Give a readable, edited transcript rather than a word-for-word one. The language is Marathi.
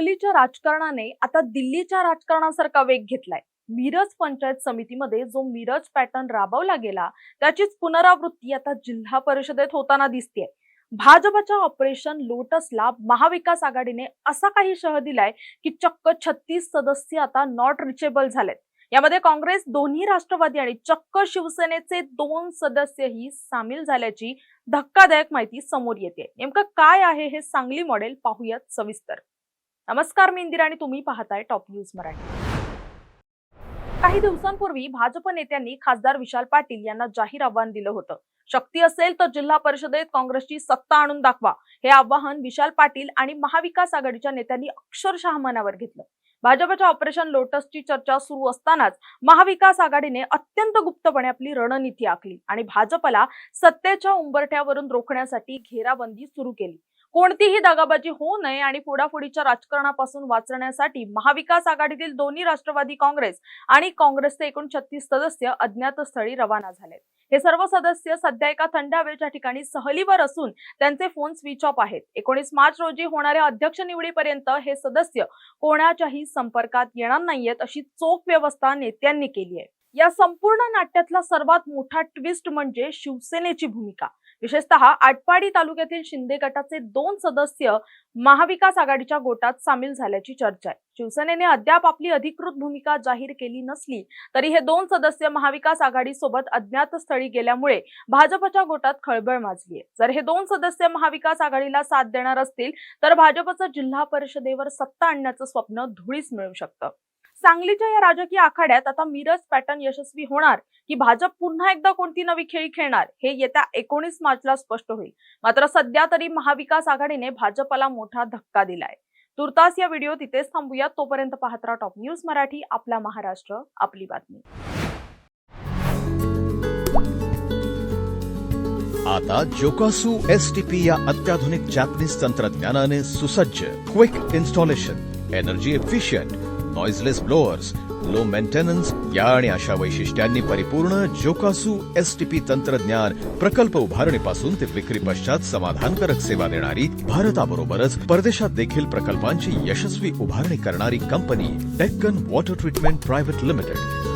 सांगलीच्या राजकारणाने आता दिल्लीच्या राजकारणासारखा वेग घेतलाय। मिरज पंचायत समितीमध्ये जो मिरज पॅटर्न राबवला गेला त्याचीच पुनरावृत्ती आता जिल्हा परिषदेत होताना दिसतेय। भाजपच्या ऑपरेशन लोटसला महाविकास आघाडीने असा काही शह दिलाय की चक्क 36 सदस्य आता नॉट रिचेबल झालेत। यामध्ये काँग्रेस, दोन्ही राष्ट्रवादी आणि चक्क शिवसेनेचे 2 सदस्यही सामील झाल्याची धक्कादायक माहिती समोर येते। नेमकं काय आहे हे सांगली मॉडेल पाहूयात सविस्तर। नमस्कार, मी इंदिरा आणि तुम्ही पाहताय टॉप न्यूज मराठी। काही दिवसांपूर्वी भाजप नेत्यांनी खासदार विशाल पाटील यांना जाहीर आव्हान दिलं होतं। शक्ती असेल तर जिल्हा परिषदेत काँग्रेसची सत्ता आणून दाखवा, हे आवाहन विशाल पाटील आणि महाविकास आघाडीच्या नेत्यांनी अक्षरशः मनावर घेतलं। भाजपच्या ऑपरेशन लोटसची चर्चा सुरू असतानाच महाविकास आघाडीने अत्यंत गुप्तपणे आपली रणनीती आखली आणि भाजपला सत्तेच्या उंबरठ्यावरून रोखण्यासाठी घेराबंदी सुरू केली। कोणतीही दगाबाजी होऊ नये आणि फोडाफोडीच्या राजकारणापासून वाचण्यासाठी महाविकास आघाडीतील दोन्ही राष्ट्रवादी काँग्रेस आणि काँग्रेसचे एकूण 36 सदस्य अज्ञात स्थळी रवाना झाले। हे सर्व सदस्य सध्या एका थंड हवेच्या ठिकाणी सहलीवर असून त्यांचे फोन स्विच ऑफ आहेत। 19 मार्च रोजी होणाऱ्या अध्यक्ष निवडीपर्यंत हे सदस्य कोणाच्याही संपर्कात येणार नाहीयेत अशी चोख व्यवस्था नेत्यांनी केली आहे। या संपूर्ण नाट्यातला सर्वात मोठा ट्विस्ट म्हणजे शिवसेनेची भूमिका। विशेषतः आटपाडी तालुक्यातील शिंदे गटाचे 2 सदस्य महाविकास आघाडीच्या गोटात सामील झाल्याची चर्चा आहे। शिवसेनेने अद्याप आपली अधिकृत भूमिका जाहीर केली नसली तरी हे 2 सदस्य महाविकास आघाडी सोबत अज्ञात स्थळी गेल्यामुळे भाजपच्या गोटात खळबळ माजली आहे। जर हे 2 सदस्य महाविकास आघाडीला साथ देणार असतील तर भाजपचं जिल्हा परिषदेवर सत्ता आणण्याचं स्वप्न धुळीस मिळू शकतं। सांगलीच्या या राजकीय आखाड्यात आता मिरज पॅटर्न यशस्वी होणार की भाजप पुन्हा एकदा कोणती नवी खेळी खेळणार हे येत्या 19 मार्चला स्पष्ट होईल। मात्र सध्या तरी महाविकास आघाडीने भाजपला मोठा धक्का दिलाय। तुर्तास या व्हिडिओ तिथेच थांबूयात। तोपर्यंत पाहत राहा टॉप न्यूज मराठी, आपला महाराष्ट्र, आपली बातमी। आता जोकासू एसटीपी या अत्याधुनिक जॅपनीज तंत्रज्ञानाने सुसज्ज quick installation, energy efficient, noiseless blowers, low maintenance या आणि अशा वैशिष्ट्यांनी परिपूर्ण जोकासू एसटीपी तंत्रज्ञान प्रकल्प उभारणीपासून ते विक्री पश्चात समाधानकारक सेवा देणारी, भारताबरोबरच परदेशात देखील प्रकल्पांची यशस्वी उभारणी करणारी company Deccan water treatment private limited.